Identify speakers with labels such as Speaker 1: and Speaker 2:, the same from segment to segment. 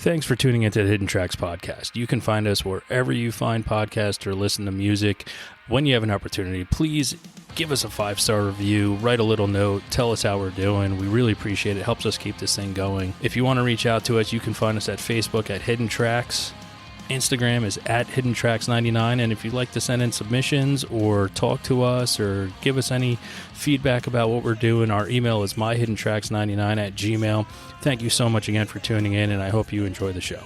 Speaker 1: Thanks for tuning into the Hidden Tracks podcast. You can find us wherever you find podcasts or listen to music. When you have an opportunity, please give us a 5-star review, write a little note, tell us how we're doing. We really appreciate it. It helps us keep this thing going. If you want to reach out to us, you can find us at Facebook at Hidden Tracks. Instagram is at HiddenTracks99, and if you'd like to send in submissions or talk to us or give us any feedback about what we're doing, our email is myhiddentracks99@gmail.com. Thank you so much again for tuning in, and I hope you enjoy the show.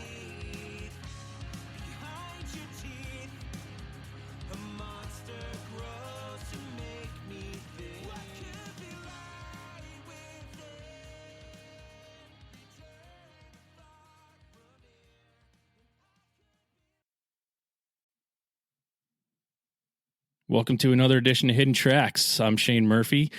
Speaker 1: Welcome to another edition of Hidden Tracks. I'm Shane Murphy.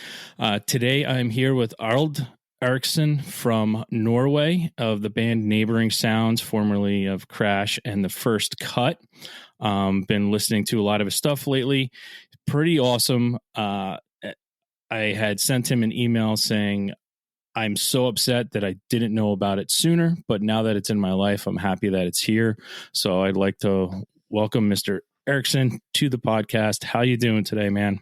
Speaker 1: Today I'm here with Arild Eriksen from Norway of the band Neighboring Sounds, formerly of Crash and The First Cut. Been listening to a lot of his stuff lately. Pretty awesome. I had sent him an email saying, I'm so upset that I didn't know about it sooner, but now that it's in my life, I'm happy that it's here. So I'd like to welcome Mr. Eriksen to the podcast. How you doing today, man?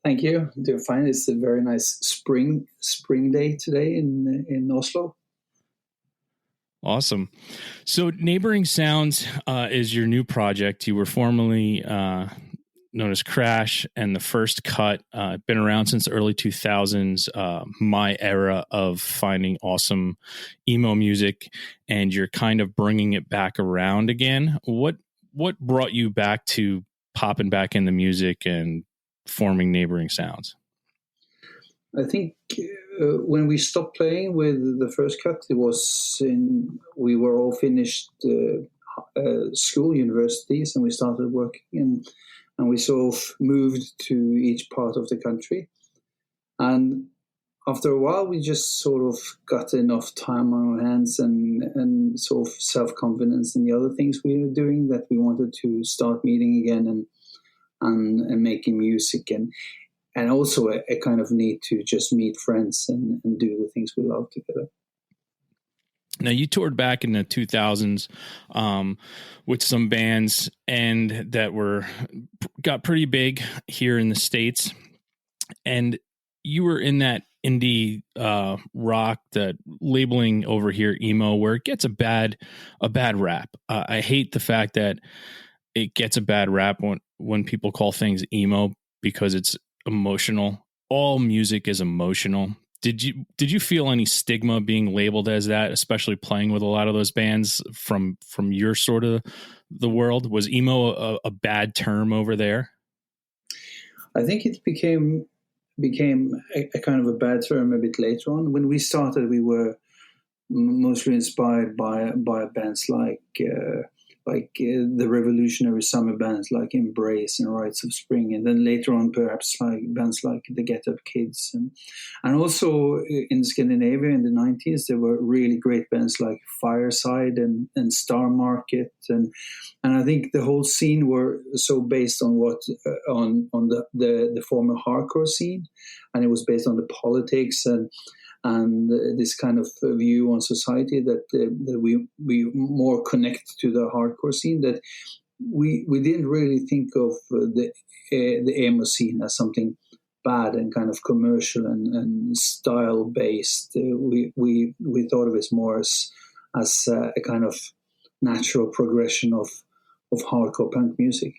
Speaker 2: Thank you. I'm doing fine. It's a very nice spring day today in Oslo.
Speaker 1: Awesome. So Neighboring Sounds is your new project. You were formerly known as Crash and The First Cut. Been around since the early 2000s, my era of finding awesome emo music, and you're kind of bringing it back around again. What brought you back to popping back in the music and forming Neighboring Sounds?
Speaker 2: I think when we stopped playing with The First Cut, we were all finished school, universities, and we started working, and we sort of moved to each part of the country. And after a while, we just sort of got enough time on our hands and sort of self-confidence in the other things we were doing that we wanted to start meeting again and making music and also a kind of need to just meet friends and do the things we love together.
Speaker 1: Now, you toured back in the 2000s with some bands and that got pretty big here in the States, and you were in that indie rock, that labeling over here emo, where it gets a bad rap. I hate the fact that it gets a bad rap when people call things emo because it's emotional. All music is emotional. Did you feel any stigma being labeled as that, especially playing with a lot of those bands from your sort of the world? Was emo a bad term over there?
Speaker 2: I think it became a kind of a bad term a bit later on. When we started, we were mostly inspired by bands like the revolutionary summer bands like Embrace and Rites of Spring, and then later on perhaps like bands like the Get Up Kids, and also in Scandinavia in the 90s there were really great bands like Fireside and Star Market, and I think the whole scene were so based on on the former hardcore scene, and it was based on the politics and this kind of view on society that we more connect to the hardcore scene, that we didn't really think of the emo scene as something bad and kind of commercial and style based. We thought of it more as a kind of natural progression of hardcore punk music.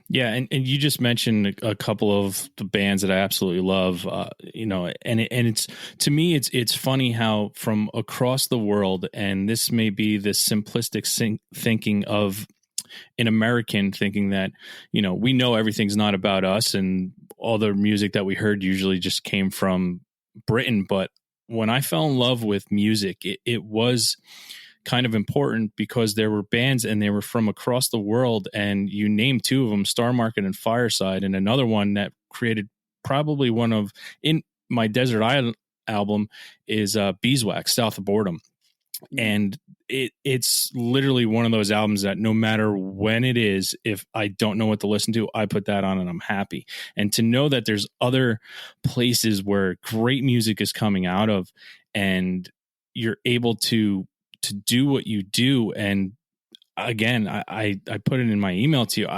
Speaker 1: Yeah, and you just mentioned a couple of the bands that I absolutely love, and it's, to me, it's funny how from across the world, and this may be the simplistic thinking of an American thinking that, we know everything's not about us, and all the music that we heard usually just came from Britain. But when I fell in love with music, it was kind of important because there were bands and they were from across the world, and you named two of them, Star Market and Fireside, and another one that created probably one of, in my Desert Island album, is Beeswax, South of Boredom. And it's literally one of those albums that no matter when it is, if I don't know what to listen to, I put that on and I'm happy. And to know that there's other places where great music is coming out of, and you're able to to do what you do. And again, I put it in my email to you.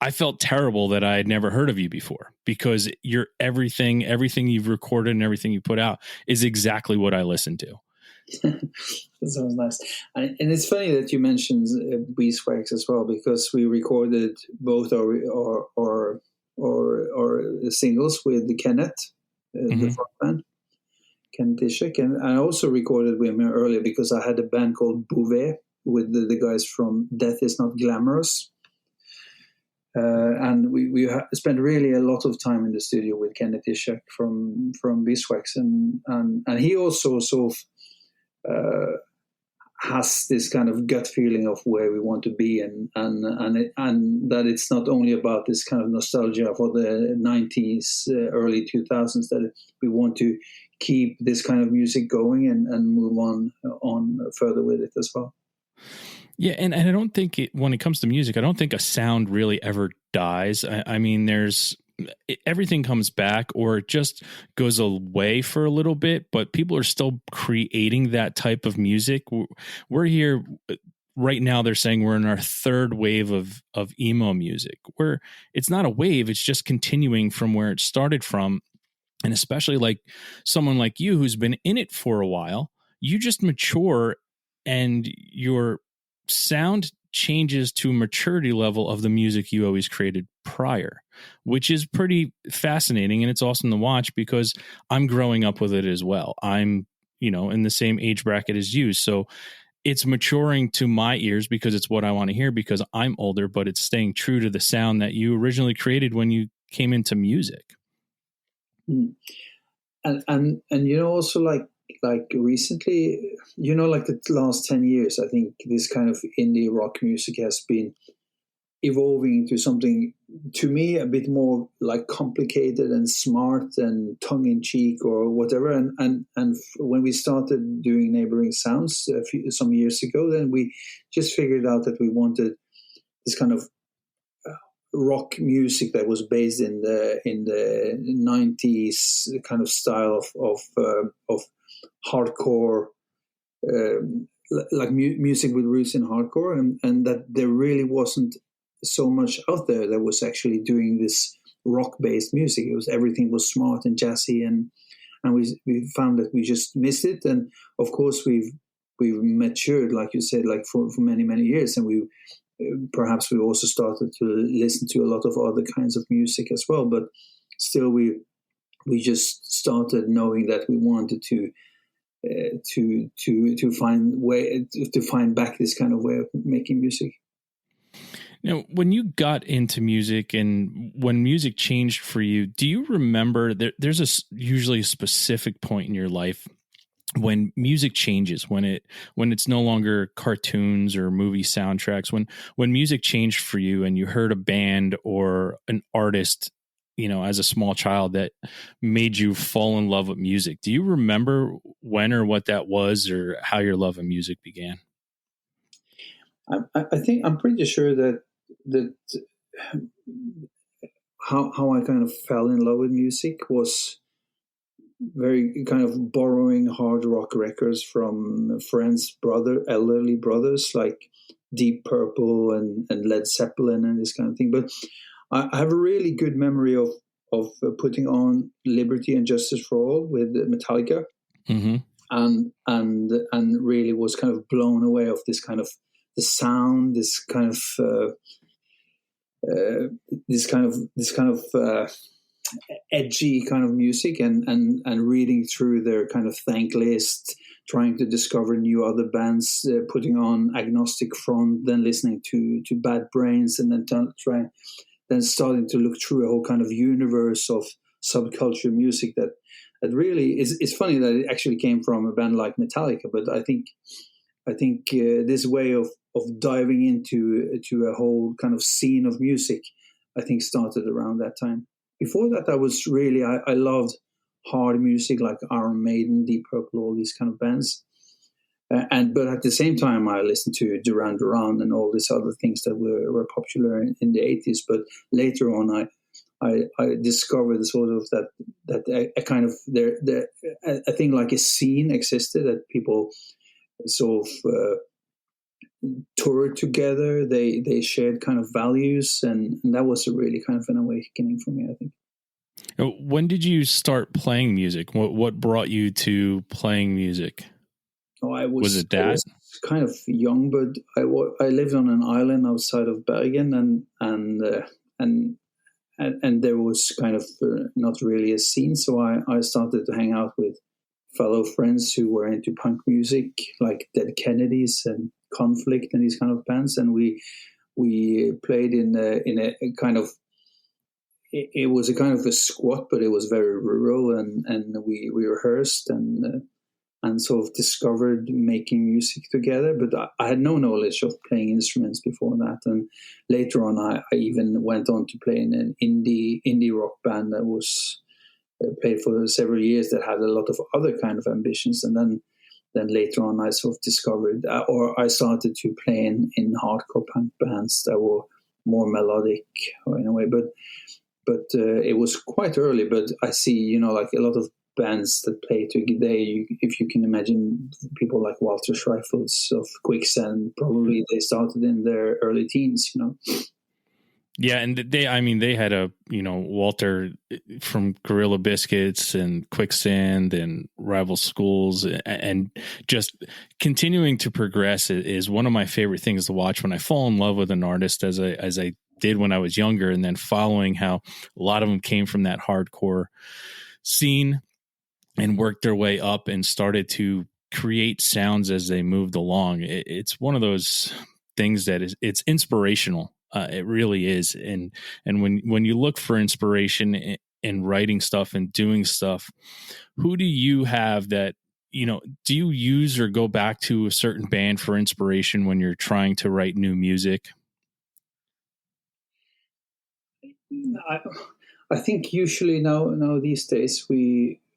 Speaker 1: I felt terrible that I had never heard of you before, because you're everything you've recorded and everything you put out is exactly what I listen to.
Speaker 2: That sounds nice. And it's funny that you mentioned Beeswax as well, because we recorded both our singles with Kenneth, the frontman, Kenneth Ishak. And I also recorded with him earlier because I had a band called Bouvet with the guys from Death Is Not Glamorous. And we spent really a lot of time in the studio with Kenneth Ishak from Beeswax, and he also sort of has this kind of gut feeling of where we want to be, and that it's not only about this kind of nostalgia for the 90s, early 2000s, that we want to keep this kind of music going and move on further with it as well.
Speaker 1: Yeah, and I don't think when it comes to music, I don't think a sound really ever dies. I mean, everything comes back, or it just goes away for a little bit, but people are still creating that type of music. We're here right now. They're saying we're in our third wave of emo music, where it's not a wave, it's just continuing from where it started from. And especially like someone like you who's been in it for a while, you just mature, and your sound changes to a maturity level of the music you always created prior, which is pretty fascinating. And it's awesome to watch, because I'm growing up with it as well. I'm, in the same age bracket as you. So it's maturing to my ears because it's what I want to hear, because I'm older, but it's staying true to the sound that you originally created when you came into music.
Speaker 2: And also like recently, like the last 10 years, I think this kind of indie rock music has been evolving into something, to me, a bit more like complicated and smart and tongue-in-cheek or whatever. And when we started doing Neighboring Sounds some years ago, then we just figured out that we wanted this kind of rock music that was based in the 90s kind of style of hardcore, like music with roots in hardcore, and that there really wasn't so much out there that was actually doing this rock based music. Everything was smart and jazzy, and we found that we just missed it. And of course we've matured, like you said, like for many years, and perhaps we also started to listen to a lot of other kinds of music as well, but still we just started knowing that we wanted to find back this kind of way of making music.
Speaker 1: When you got into music and when music changed for you, do you remember there's usually a specific point in your life when music changes, when it's no longer cartoons or movie soundtracks, when music changed for you and you heard a band or an artist, as a small child, that made you fall in love with music? Do you remember when or what that was, or how your love of music began?
Speaker 2: I think I'm pretty sure that how I kind of fell in love with music was very kind of borrowing hard rock records from friends' elderly brothers, like Deep Purple and Led Zeppelin and this kind of thing. But I have a really good memory of putting on Liberty and Justice for All with Metallica, and really was kind of blown away of this kind of the sound, this kind of edgy kind of music, and reading through their kind of thank list, trying to discover new other bands, putting on Agnostic Front, then listening to Bad Brains, and then starting to look through a whole kind of universe of subculture music that really is funny that it actually came from a band like Metallica. But I think this way of diving into a whole kind of scene of music, I think, started around that time. Before that, I loved hard music like Iron Maiden, Deep Purple, all these kind of bands. But at the same time, I listened to Duran Duran and all these other things that were popular in the 80s. But later on, I discovered sort of that a kind of a thing like a scene existed, that people sort of toured together. They shared kind of values, and that was a really kind of an awakening for me, I think.
Speaker 1: When did you start playing music? What brought you to playing music?
Speaker 2: Oh,
Speaker 1: Was it
Speaker 2: I
Speaker 1: that?
Speaker 2: was kind of young, but I lived on an island outside of Bergen, and there was kind of not really a scene. So I started to hang out with fellow friends who were into punk music, like Dead Kennedys and Conflict and these kind of bands, and we played in a kind of, it was a kind of a squat, but it was very rural, and we rehearsed and sort of discovered making music together. But I had no knowledge of playing instruments before that. And later on, I even went on to play in an indie rock band that was played for several years, that had a lot of other kind of ambitions. And then later on, I sort of discovered, or I started to play in hardcore punk bands that were more melodic in a way. But it was quite early. But I see, like a lot of bands that play today, if you can imagine, people like Walter Schreifels of Quicksand, probably they started in their early teens.
Speaker 1: Yeah, and they had Walter from Gorilla Biscuits and Quicksand and Rival Schools, and just continuing to progress is one of my favorite things to watch. When I fall in love with an artist, as I did when I was younger, and then following how a lot of them came from that hardcore scene and worked their way up and started to create sounds as they moved along. It's one of those things that it's inspirational. It really is. And when you look for inspiration in writing stuff and doing stuff, who do you have that, do you use or go back to a certain band for inspiration when you're trying to write new music?
Speaker 2: I think usually now these days,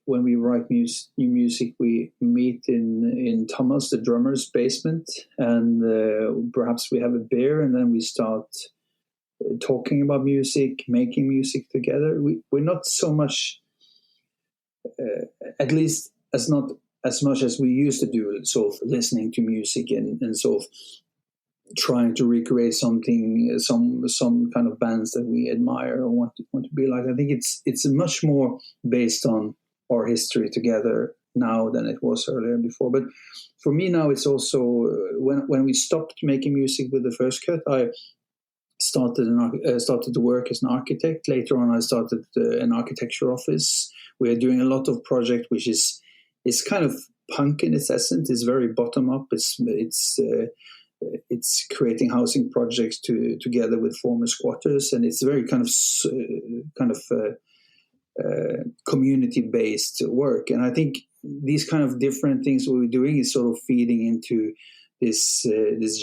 Speaker 2: when we write new music, we meet in Thomas, the drummer's basement, and perhaps we have a beer, and then we start talking about music, making music together. We're not so much, at least as not as much as we used to do, sort of listening to music and sort of trying to recreate something, some kind of bands that we admire or want to be like. I think it's much more based on our history together now than it was earlier before. But for me now, it's also when we stopped making music with the First Cut, I started to work as an architect. Later on, I started an architecture office. We are doing a lot of project which is kind of punk in its essence. It's very bottom up. It's creating housing projects together with former squatters, and it's very kind of community based work. And I think these kind of different things we're doing is sort of feeding into this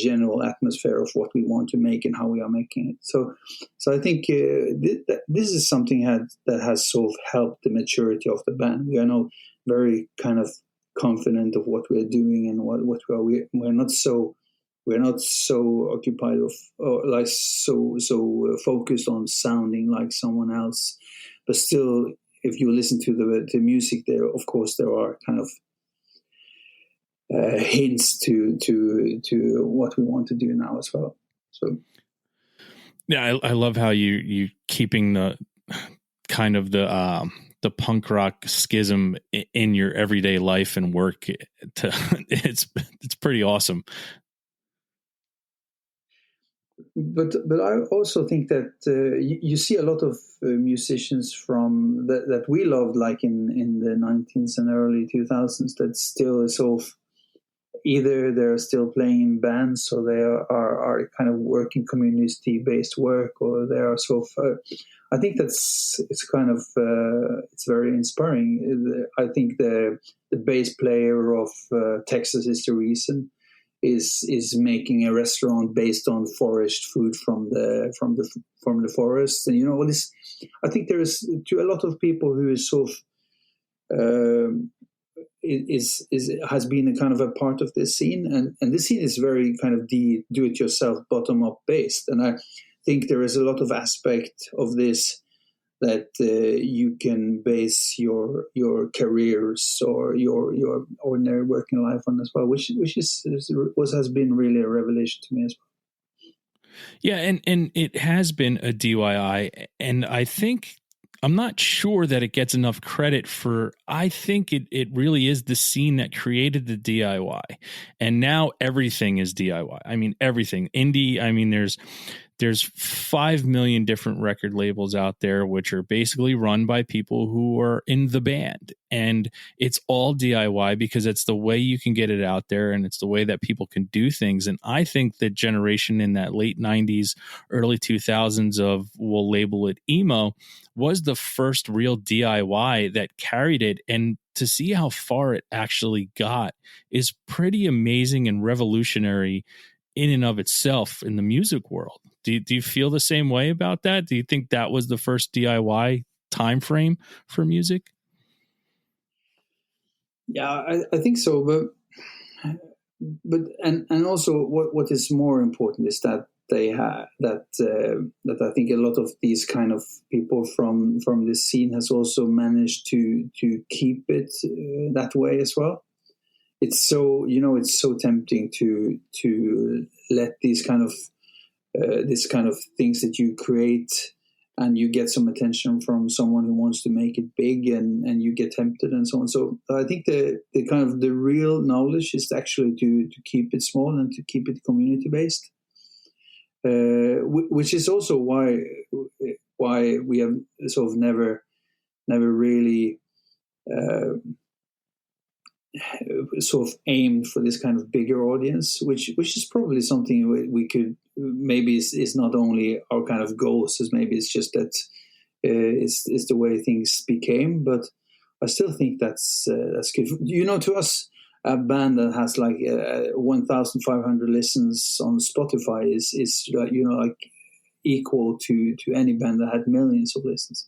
Speaker 2: general atmosphere of what we want to make and how we are making it. So I think this is something that has sort of helped the maturity of the band. We are now very kind of confident of what we are doing and what we are. We're not so occupied or like so focused on sounding like someone else. But still, if you listen to the music, there, of course, there are kind of hints to what we want to do now as well. So,
Speaker 1: yeah, I love how you keeping the kind of the punk rock schism in your everyday life and work. It's pretty awesome.
Speaker 2: But I also think that you see a lot of musicians from that we loved, like in the 19th and early 2000s, that still is sort of either they're still playing in bands, or they are kind of working community-based work, or they are sort of. I think it's kind of it's very inspiring. I think the bass player of Texas is the reason. Is making a restaurant based on foraged food from the forest, and all this. I think there is to a lot of people who is sort of has been a kind of a part of this scene, and this scene is very kind of do it yourself, bottom up based, and I think there is a lot of aspect of this you can base your careers or your ordinary working life on as well, which has been really a revelation to me as well.
Speaker 1: Yeah, and it has been a DIY, and I think I'm not sure that it gets enough credit for. I think it really is the scene that created the DIY, and now everything is DIY. I mean, everything indie. I mean, there's 5 million different record labels out there, which are basically run by people who are in the band. And it's all DIY because it's the way you can get it out there, and it's the way that people can do things. And I think the generation in that late 90s, early 2000s of, we'll label it emo, was the first real DIY that carried it. And to see how far it actually got is pretty amazing and revolutionary in and of itself in the music world. Do you feel the same way about that? Do you think that was the first DIY time frame for music?
Speaker 2: Yeah, I think so, but and also what is more important is that they have that I think a lot of these kind of people from this scene has also managed to keep it that way as well. It's so it's so tempting to let these kind of things that you create, and you get some attention from someone who wants to make it big, and you get tempted and so on. So I think the kind of the real knowledge is actually to keep it small and to keep it community based, which is also why we have sort of never really sort of aimed for this kind of bigger audience, which is probably something we could maybe is not only our kind of goals, as maybe it's just that it's the way things became. But I still think that's good. To us, a band that has like 1,500 listens on Spotify is like equal to any band that had millions of listens.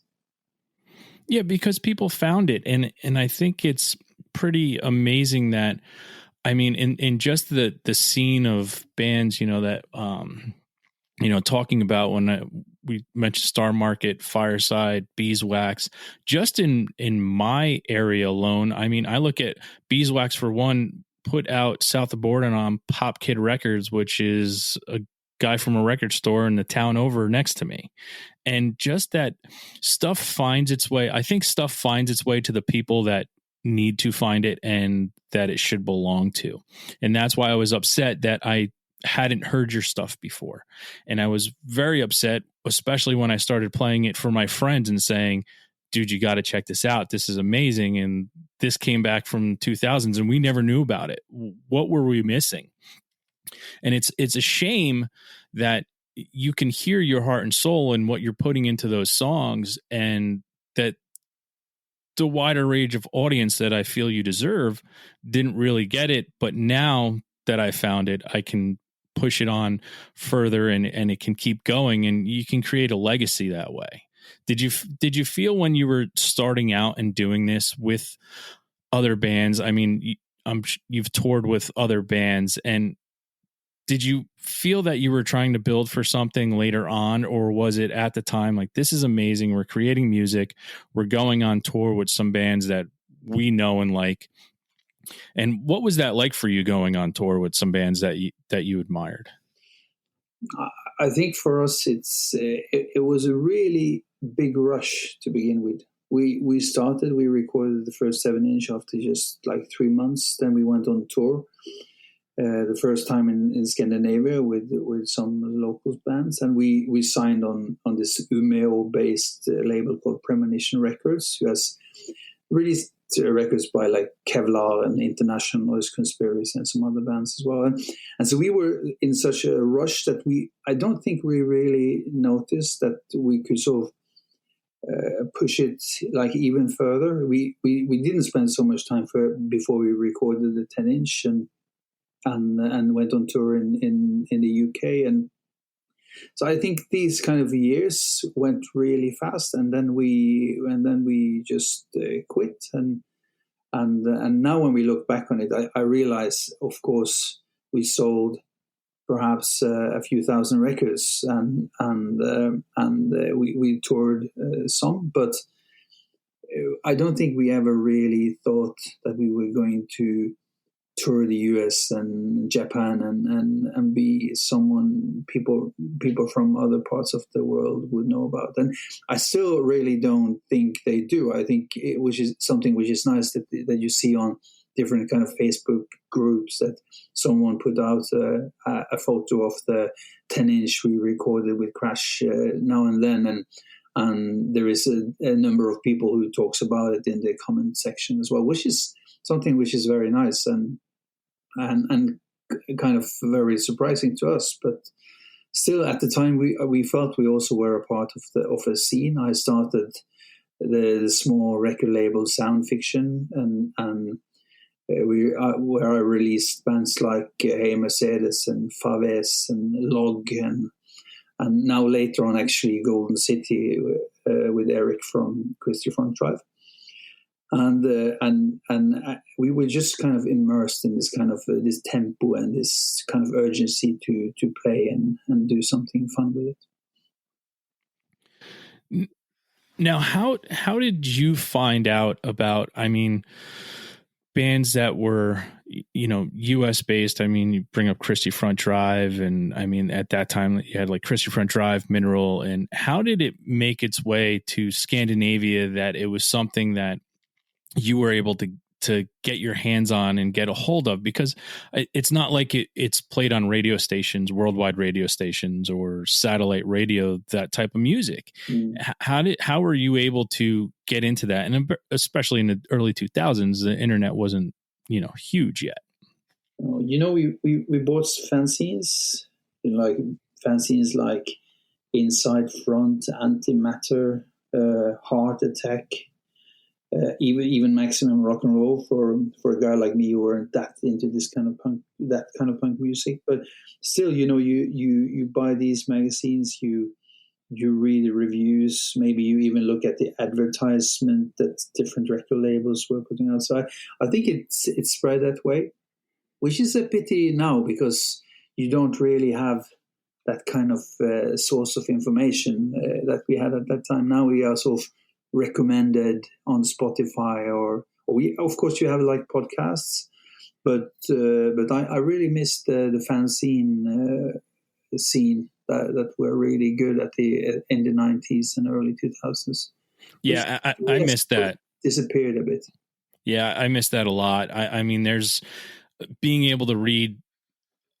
Speaker 1: Yeah, because people found it, and I think it's pretty amazing that, I mean, in just the scene of bands, that talking about when we mentioned Star Market, Fireside, Beeswax, just in my area alone. I mean, I look at Beeswax, for one, put out South of Borden on Pop Kid Records, which is a guy from a record store in the town over next to me. And just that stuff finds its way. I think stuff finds its way to the people that need to find it and that it should belong to. And that's why I was upset that I hadn't heard your stuff before. And I was very upset, especially when I started playing it for my friends and saying, dude, you got to check this out. This is amazing. And this came back from 2000s and we never knew about it. What were we missing? And it's a shame that you can hear your heart and soul and what you're putting into those songs, and that the wider range of audience that I feel you deserve didn't really get it. But now that I found it, I can push it on further, and it can keep going, and you can create a legacy that way. Did you feel when you were starting out and doing this with other bands? I mean, you've toured with other bands, and did you feel that you were trying to build for something later on, or was it at the time like, this is amazing, we're creating music, we're going on tour with some bands that we know and like? And what was that like for you, going on tour with some bands that you admired?
Speaker 2: I think for us, it was a really big rush to begin with. We recorded the first 7-inch after just like 3 months. Then we went on tour. The first time in Scandinavia with some local bands, and we signed on this Umeå based label called Premonition Records, who has released records by like Kevlar and International Noise Conspiracy and some other bands as well. And so we were in such a rush that I don't think we really noticed that we could sort of push it like even further. We didn't spend so much time before we recorded the 10-inch and went on tour in the UK. And so I think these kind of years went really fast, and then we just quit. And now when we look back on it, I realize, of course, we sold perhaps a few thousand records, and we toured some, but I don't think we ever really thought that we were going to tour the US and Japan and be someone people from other parts of the world would know about. And I still really don't think they do. I think which is something which is nice that you see on different kind of Facebook groups, that someone put out a photo of the 10-inch we recorded with Crash now and then, and there is a number of people who talks about it in the comment section as well, which is something which is very nice and kind of very surprising to us. But still, at the time, we felt we also were a part of a scene. I started the small record label Sound Fiction, and where I released bands like Hey Mercedes and Faves and Log, and now later on actually Golden City with Eric from Christy Front Drive. And we were just kind of immersed in this kind of this tempo and this kind of urgency to play and do something fun with
Speaker 1: it. Now, how did you find out about, I mean, bands that were, you know, US based? I mean, you bring up Christy Front Drive, and I mean, at that time you had like Christy Front Drive, Mineral, and how did it make its way to Scandinavia that it was something that you were able to get your hands on and get a hold of? Because it's not like it's played on radio stations, worldwide radio stations, or satellite radio, that type of music. How were you able to get into that? And especially in the early 2000s, the internet wasn't, you know, huge yet.
Speaker 2: You know, we bought fanzines, like Inside Front, Antimatter, Heart Attack, even Maximum Rock and Roll for a guy like me who weren't that into this kind of punk music. But still, you know, you buy these magazines, you read the reviews, maybe you even look at the advertisement that different record labels were putting out. So I think it's spread that way, which is a pity now, because you don't really have that kind of source of information that we had at that time. Now we are sort of recommended on Spotify, or we, of course, you have like podcasts, but I really missed the fanzine scene that were really good in the 90s and early 2000s.
Speaker 1: Yeah, I missed that.
Speaker 2: Disappeared a bit.
Speaker 1: Yeah, I missed that a lot. I mean, there's being able to read,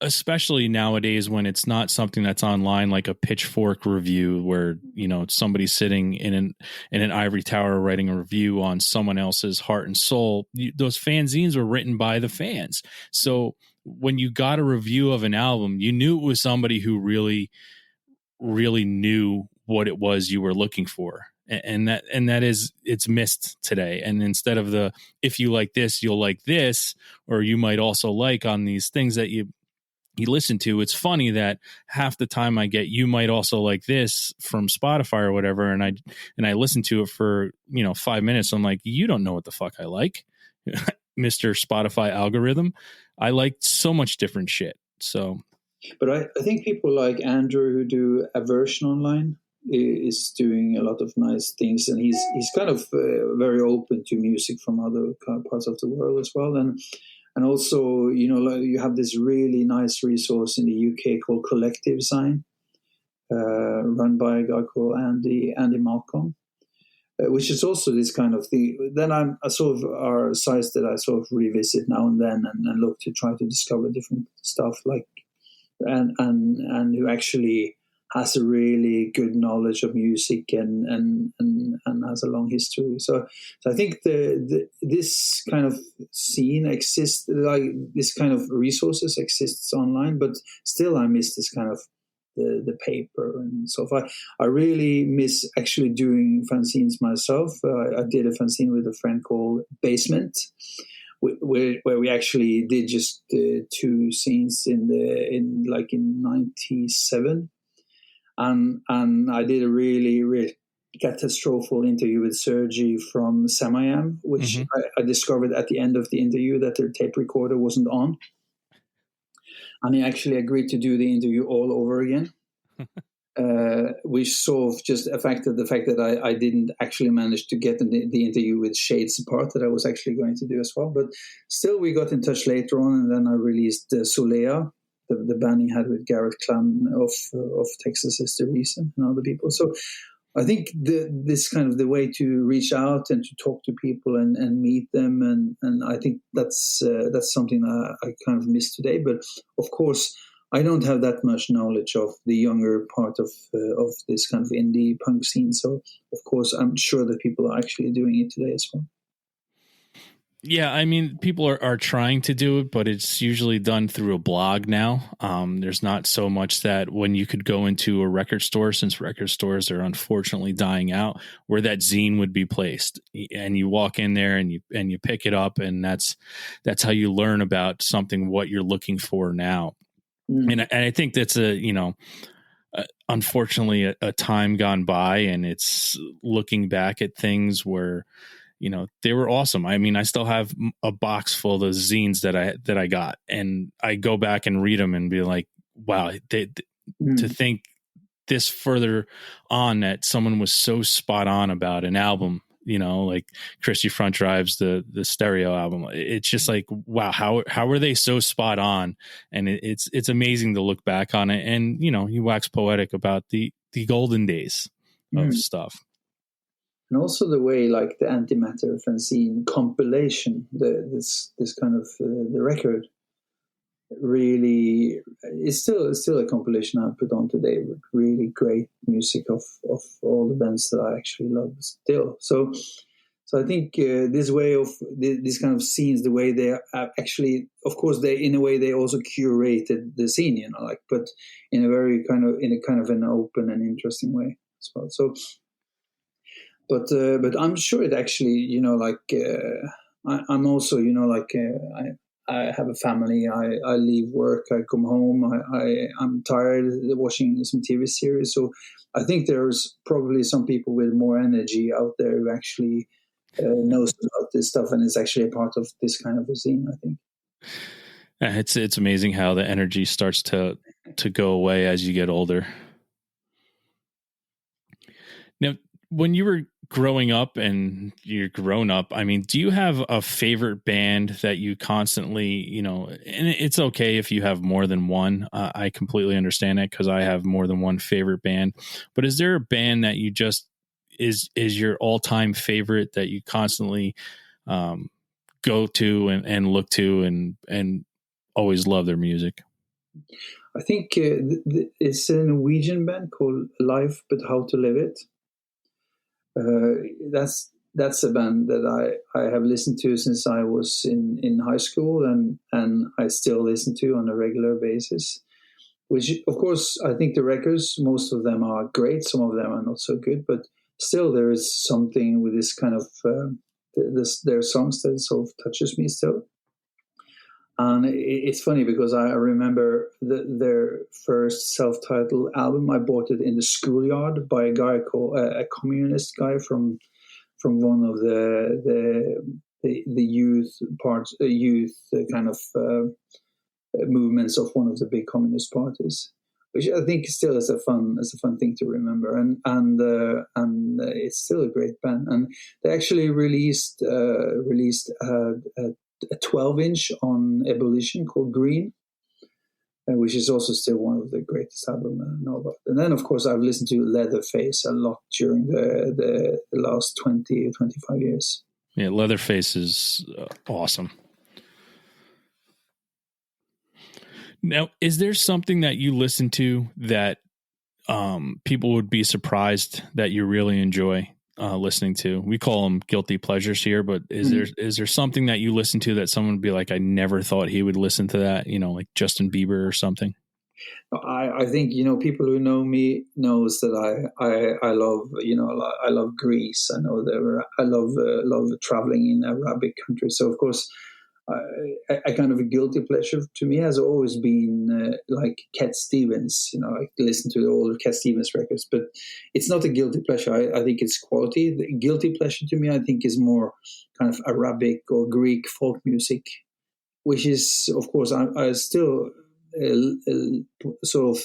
Speaker 1: especially nowadays when it's not something that's online, like a Pitchfork review where, you know, somebody's sitting in an ivory tower writing a review on someone else's heart and soul. Those fanzines were written by the fans. So when you got a review of an album, you knew it was somebody who really, really knew what it was you were looking for. And that is, it's missed today. And instead of the, if you like this, you'll like this, or you might also like on these things that you listen to, it's funny that half the time I get, you might also like this from Spotify or whatever. And I listen to it for, you know, 5 minutes. I'm like, you don't know what the fuck I like, Mr. Spotify algorithm. I like so much different shit. So,
Speaker 2: but I think people like Andrew, who do a version online, is doing a lot of nice things, and he's kind of very open to music from other parts of the world as well. And also, you know, like you have this really nice resource in the UK called Collective Sign, run by a guy called Andy Malcolm, which is also this kind of thing. Then I sort of are sites that I sort of revisit now and then and look to try to discover different stuff, like and who actually has a really good knowledge of music and has a long history. So I think this kind of scene exists, like this kind of resources exists online, but still I miss this kind of the paper and so forth. I really miss actually doing fanzines myself. I did a fanzine with a friend called Basement, where we actually did just 2 scenes in 97. And I did a really, really catastrophal interview with Sergi from Samayam, which I discovered at the end of the interview that their tape recorder wasn't on. And he actually agreed to do the interview all over again. Which sort of just affected the fact that I didn't actually manage to get the interview with Shades apart that I was actually going to do as well. But still, we got in touch later on, and then I released Solea, the band he had with Garrett Clan of Texas is the Reason and other people. So I think this kind of the way to reach out and to talk to people and meet them, and I think that's something that I kind of miss today. But of course, I don't have that much knowledge of the younger part of this kind of indie punk scene. So of course, I'm sure that people are actually doing it today as well.
Speaker 1: Yeah, I mean, people are trying to do it, but it's usually done through a blog now. There's not so much that when you could go into a record store, since record stores are unfortunately dying out, where that zine would be placed, and you walk in there and you pick it up, and that's how you learn about something, what you're looking for now. And I think that's unfortunately a time gone by, and it's looking back at things where, they were awesome. I mean, I still have a box full of zines that I got, and I go back and read them and be like, wow, to think this further on that someone was so spot on about an album, like Christie Front Drive's the Stereo album. It's just like, wow, how were they so spot on? And it's amazing to look back on it, and you wax poetic about the golden days of stuff.
Speaker 2: And also the way, like the Antimatter fanzine compilation, this kind of the record, really is still a compilation I put on today with really great music of all the bands that I actually love still. So I think this way of these kind of scenes, the way they are actually, of course, they in a way they also curated the scene, but in a very kind of an open and interesting way as well. So. But I'm sure it actually, I'm also, I have a family. I leave work. I come home. I'm tired of watching some TV series. So I think there's probably some people with more energy out there who actually knows about this stuff and is actually a part of this kind of a scene, I think.
Speaker 1: It's amazing how the energy starts to go away as you get older. Now, when you were growing up and you're grown up, I mean, do you have a favorite band that you constantly, and it's okay if you have more than one. I completely understand that because I have more than one favorite band. But is there a band that you just is your all-time favorite that you constantly go to and look to and always love their music?
Speaker 2: I think it's a Norwegian band called Life But How to Live It. That's a band that I have listened to since I was in high school, and I still listen to on a regular basis. Which, of course, I think the records, most of them are great, some of them are not so good, but still there is something with this kind of their songs that sort of touches me still. And it's funny because I remember their first self-titled album. I bought it in the schoolyard by a guy called a communist guy from one of the youth kind of movements of one of the big communist parties, which I think still is a fun thing to remember. And it's still a great band. And they actually released a 12-inch on Ebullition called Green, which is also still one of the greatest albums I know about. And then, of course, I've listened to Leatherface a lot during the last 20 or 25 years.
Speaker 1: Yeah, Leatherface is awesome. Now, is there something that you listen to that people would be surprised that you really enjoy listening to? We call them guilty pleasures here, but is there something that you listen to that someone would be like, I never thought he would listen to that, like Justin Bieber or something?
Speaker 2: I think, people who know me knows that I love, I love Greece. I know I love traveling in Arabic countries. So of course, a kind of a guilty pleasure to me has always been like Cat Stevens. I listen to all the Cat Stevens records, but it's not a guilty pleasure. I think it's quality. The guilty pleasure to me, I think, is more kind of Arabic or Greek folk music, which is, of course, I still sort of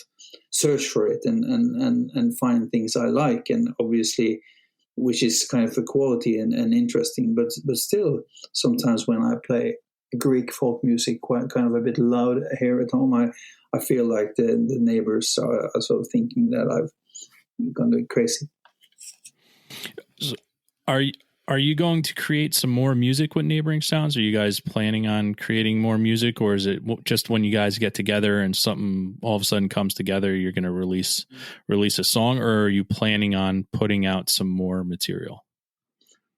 Speaker 2: search for it and find things I like, and obviously, which is kind of the quality and interesting. But still, sometimes when I play Greek folk music, quite kind of a bit loud here at home, I feel like the neighbors are sort of thinking that I've gone crazy.
Speaker 1: So are you going to create some more music with Neighboring Sounds? Are you guys planning on creating more music, or is it just when you guys get together and something all of a sudden comes together, you're going to release a song, or are you planning on putting out some more material?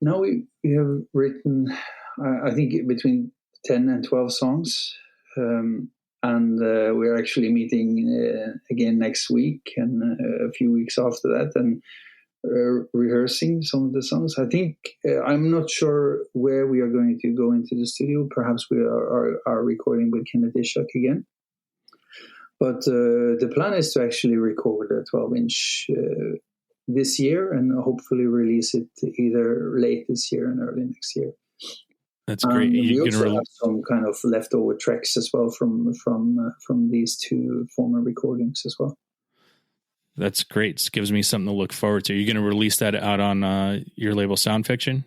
Speaker 2: No, we have written, I think, between 10 and 12 songs. And we're actually meeting again next week and a few weeks after that, and rehearsing some of the songs. I think I'm not sure where we are going to go into the studio. Perhaps we are recording with Kenneth Ishak again. But the plan is to actually record a 12-inch this year and hopefully release it either late this year and early next year.
Speaker 1: That's great.
Speaker 2: We also have some kind of leftover tracks as well from these two former recordings as well.
Speaker 1: That's great. It gives me something to look forward to. Are you going to release that out on your label Sound Fiction?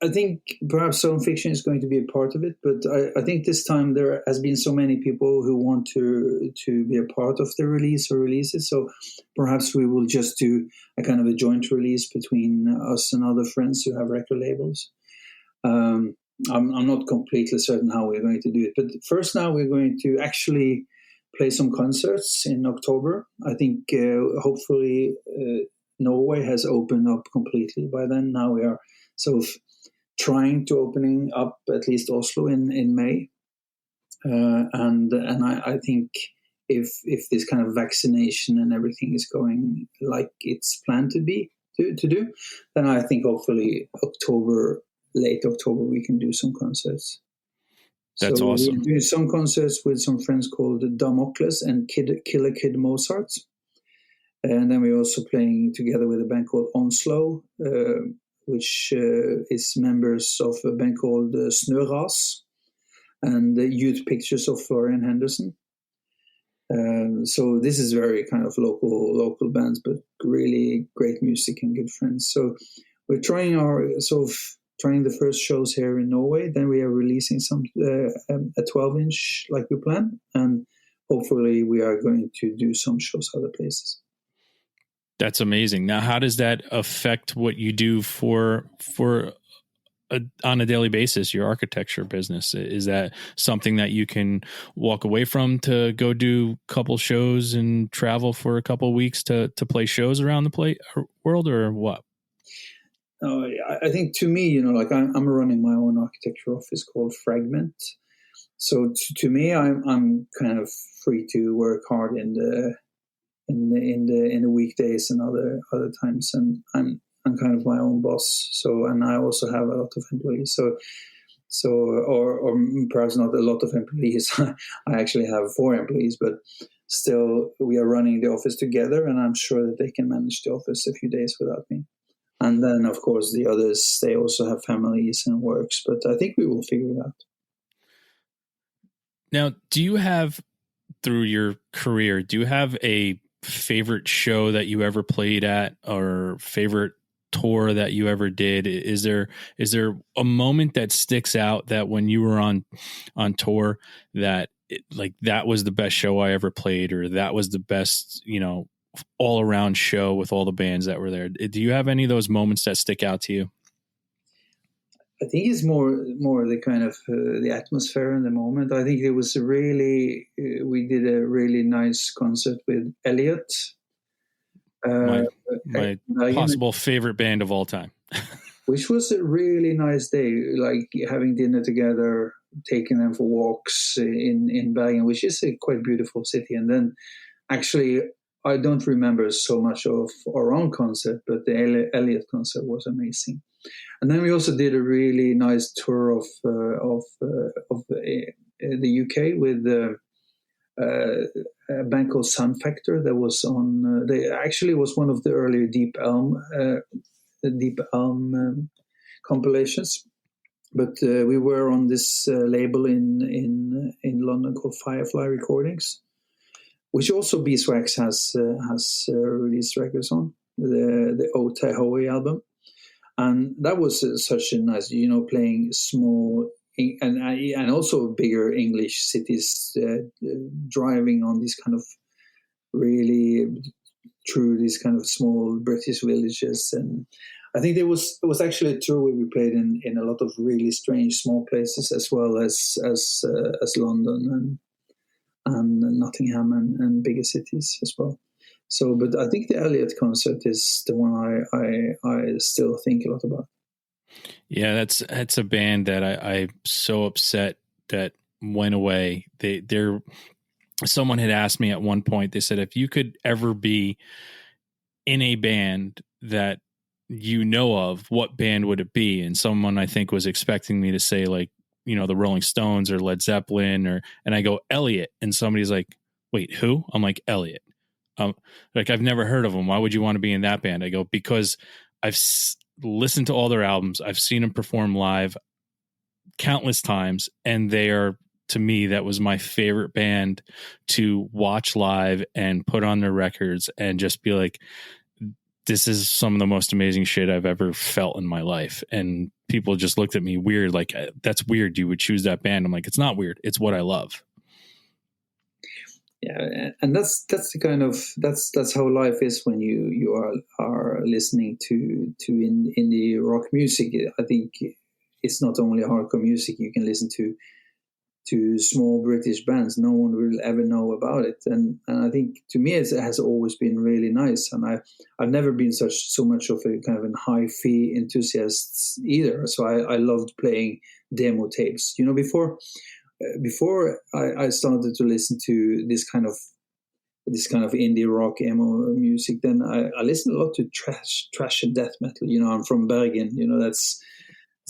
Speaker 2: I think perhaps Sound Fiction is going to be a part of it, but I think this time there has been so many people who want to be a part of the release or releases, so perhaps we will just do a kind of a joint release between us and other friends who have record labels. I'm not completely certain how we're going to do it, but first now we're going to actually play some concerts in October. I think hopefully Norway has opened up completely by then. Now we are sort of trying to opening up at least Oslo in May. And I think if this kind of vaccination and everything is going like it's planned to do, then I think hopefully late October, we can do some concerts.
Speaker 1: That's awesome.
Speaker 2: We're doing some concerts with some friends called Damocles and Killer Kid Mozart. And then we're also playing together with a band called Oslo, which is members of a band called Snøras and the Youth Pictures of Florian Henderson. So this is very kind of local bands, but really great music and good friends. So we're trying the first shows here in Norway. Then we are releasing a 12-inch like we planned, and hopefully we are going to do some shows other places.
Speaker 1: That's amazing. Now, how does that affect what you do on a daily basis, your architecture business? Is that something that you can walk away from to go do a couple shows and travel for a couple of weeks to play shows around the world, or what?
Speaker 2: I think to me, like I'm running my own architecture office called Fragment. So to me, I'm kind of free to work hard in the weekdays and other times, and I'm kind of my own boss. So, and I also have a lot of employees. So or perhaps not a lot of employees. I actually have 4 employees, but still we are running the office together, and I'm sure that they can manage the office a few days without me. And then, of course, the others, they also have families and works, but I think we will figure it out.
Speaker 1: Now, do you have, through your career, do you have a favorite show that you ever played at, or favorite tour that you ever did? Is there a moment that sticks out that when you were on tour that that was the best show I ever played, or that was the best, all around show with all the bands that were there? Do you have any of those moments that stick out to you?
Speaker 2: I think it's more the kind of the atmosphere in the moment. I think it was we did a really nice concert with Elliot.
Speaker 1: My possible favorite band of all time.
Speaker 2: Which was a really nice day, like having dinner together, taking them for walks in Bergen, which is a quite beautiful city. And then actually, I don't remember so much of our own concert, but the Elliot concert was amazing. And then we also did a really nice tour of the UK with a band called Sun Factor that was on. They actually was one of the earlier Deep Elm compilations. but we were on this label in London called Firefly Recordings, which also Beeswax has released records on, the Otahoe album. And that was such a nice, playing small and also bigger English cities, driving on these kind of really through these kind of small British villages. And I think it was actually a tour where we played in a lot of really strange small places, as well as London and Nottingham and bigger cities as well. So, but I think the Elliot concert is the one I still think a lot about.
Speaker 1: Yeah, that's a band that I'm so upset that went away. They're someone had asked me at one point, they said, if you could ever be in a band that you know of, what band would it be? And someone, I think, was expecting me to say, like, the Rolling Stones or Led Zeppelin, and I go, Elliot. And somebody's like, wait, who? I'm like, Elliot. Like, I've never heard of them. Why would you want to be in that band? I go, because I've listened to all their albums. I've seen them perform live countless times, and they are, to me, that was my favorite band to watch live and put on their records and just be like, this is some of the most amazing shit I've ever felt in my life. And people just looked at me weird, like, that's weird, you would choose that band. I'm like, it's not weird, it's what I love.
Speaker 2: Yeah, and that's the kind of that's how life is when you are listening to indie rock music. I think it's not only hardcore music. You can listen to small British bands. No one will ever know about it, and I think, to me, it has always been really nice. And I've never been so much of a kind of a hi-fi enthusiast either. So I loved playing demo tapes. Before I started to listen to this kind of indie rock emo music, then I listened a lot to trash and death metal. I'm from Bergen. That's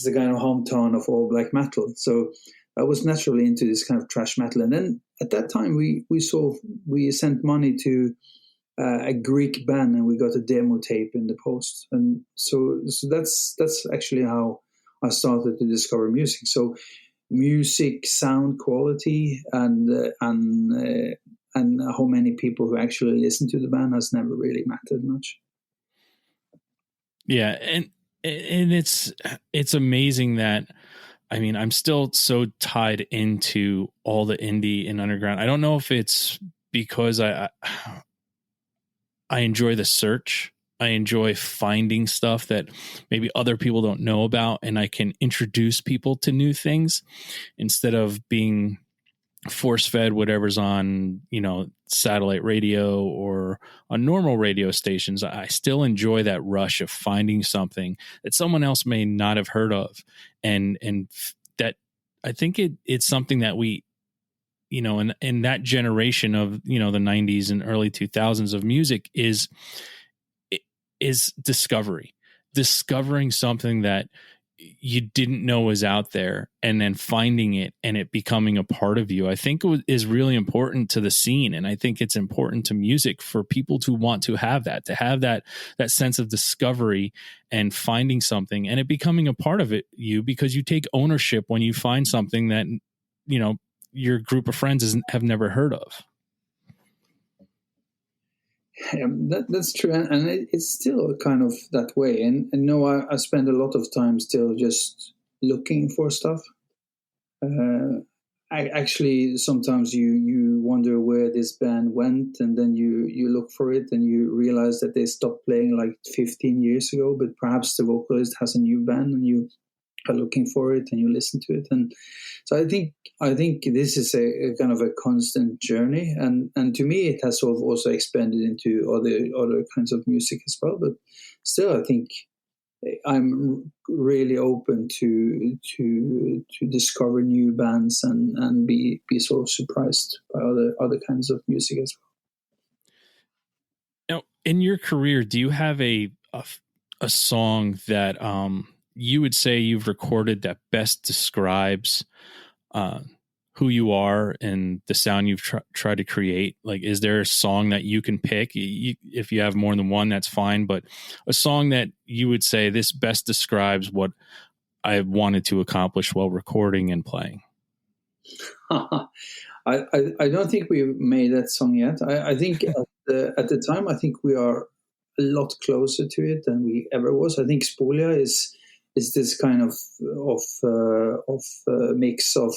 Speaker 2: the kind of hometown of all black metal. So I was naturally into this kind of trash metal. And then at that time we sent money to a Greek band, and we got a demo tape in the post. And so that's actually how I started to discover music. So music, sound quality, and how many people who actually listen to the band has never really mattered much.
Speaker 1: Yeah, and it's amazing that, I mean, I'm still so tied into all the indie and underground. I don't know if it's because I enjoy the search. I enjoy finding stuff that maybe other people don't know about, and I can introduce people to new things instead of being force-fed whatever's on, satellite radio or on normal radio stations. I still enjoy that rush of finding something that someone else may not have heard of. And that, I think it's something that we, in that generation of, the 90s and early 2000s of music is discovering something that you didn't know was out there, and then finding it and it becoming a part of you. I think is really important to the scene. And I think it's important to music for people to want to have that sense of discovery and finding something and it becoming a part of you, because you take ownership when you find something that, your group of friends have never heard of.
Speaker 2: Yeah, that's true, and it's still kind of that way. And I spend a lot of time still just looking for stuff. I actually sometimes you wonder where this band went, and then you look for it, and you realize that they stopped playing like 15 years ago. But perhaps the vocalist has a new band, and you are looking for it, and you listen to it. And so I think this is a kind of a constant journey, and to me it has sort of also expanded into other kinds of music as well. But still, I think I'm really open to discover new bands and be sort of surprised by other kinds of music as
Speaker 1: well. Now, in your career, do you have a song that you would say you've recorded that best describes who you are and the sound you've tried to create? Like, is there a song that you can pick? If you have more than one, that's fine. But a song that you would say, this best describes what I wanted to accomplish while recording and playing?
Speaker 2: I don't think we've made that song yet. I think at the time, I think we are a lot closer to it than we ever was. I think Spolia is this kind of mix of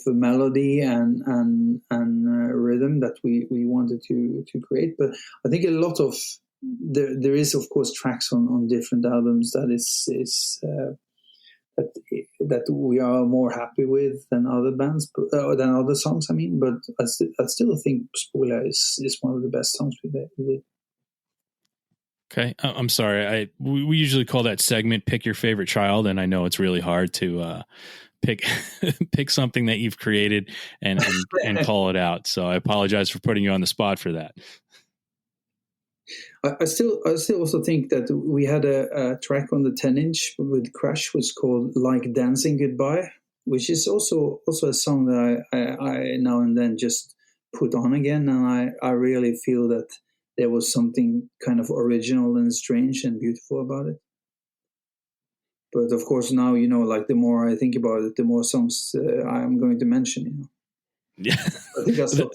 Speaker 2: melody and rhythm that we wanted to create. But I think a lot of there is, of course, tracks on different albums that is that we are more happy with than other bands, than other songs. I mean, but I still think Spoiler is one of the best songs we did.
Speaker 1: Okay, I'm sorry. We usually call that segment "Pick Your Favorite Child," and I know it's really hard to pick pick something that you've created and call it out. So I apologize for putting you on the spot for that.
Speaker 2: I still also think that we had a track on the 10-inch with Crash was called "Like Dancing Goodbye," which is also a song that I now and then just put on again, and I really feel that there was something kind of original and strange and beautiful about it. But of course, now, like the more I think about it, the more songs I'm going to mention.
Speaker 1: Yeah,
Speaker 2: I think that's okay.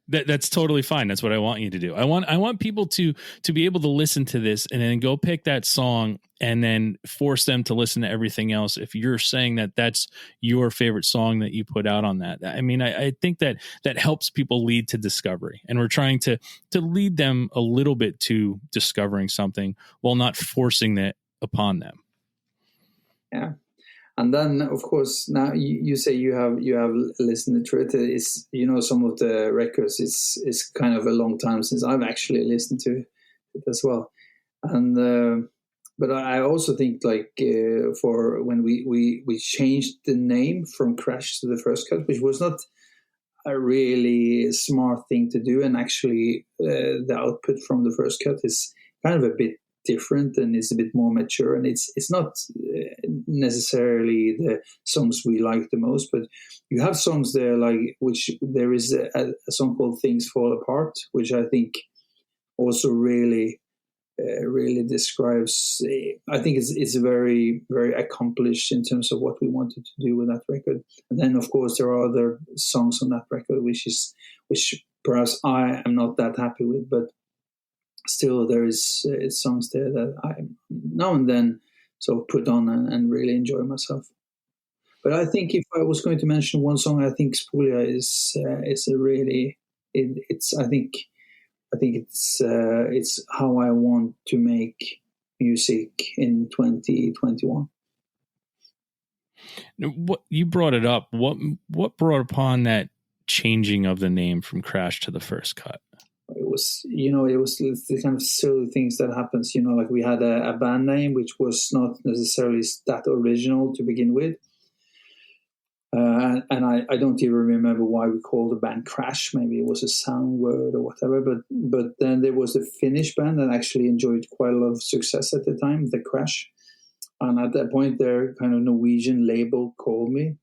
Speaker 1: That's totally fine. That's what I want you to do. I want people to be able to listen to this and then go pick that song and then force them to listen to everything else. If you're saying that that's your favorite song that you put out on that, I mean, I think that helps people lead to discovery, and we're trying to lead them a little bit to discovering something while not forcing that upon them.
Speaker 2: Yeah. And then, of course, now you say you have listened to it. It's, some of the records is kind of a long time since I've actually listened to it as well. And but I also think for when we changed the name from Crash to the First Cut, which was not a really smart thing to do, and actually the output from the First Cut is kind of a bit different and it's a bit more mature, and it's not necessarily the songs we like the most, but you have songs there which there is a song called Things Fall Apart, which I think also really describes, I think it's very, very accomplished in terms of what we wanted to do with that record. And then of course there are other songs on that record which perhaps I am not that happy with, but still there is songs there that I now and then sort of put on and really enjoy myself. But I think if I was going to mention one song, I think Spolia is a really I think it's how I want to make music in 2021.
Speaker 1: What you brought it up? What brought upon that changing of the name from Crash to the First Cut?
Speaker 2: It was the kind of silly things that happens. Like we had a band name which was not necessarily that original to begin with. And I don't even remember why we called the band Crash. Maybe it was a sound word or whatever. But then there was a Finnish band that actually enjoyed quite a lot of success at the time, the Crash. And at that point, their kind of Norwegian label called me.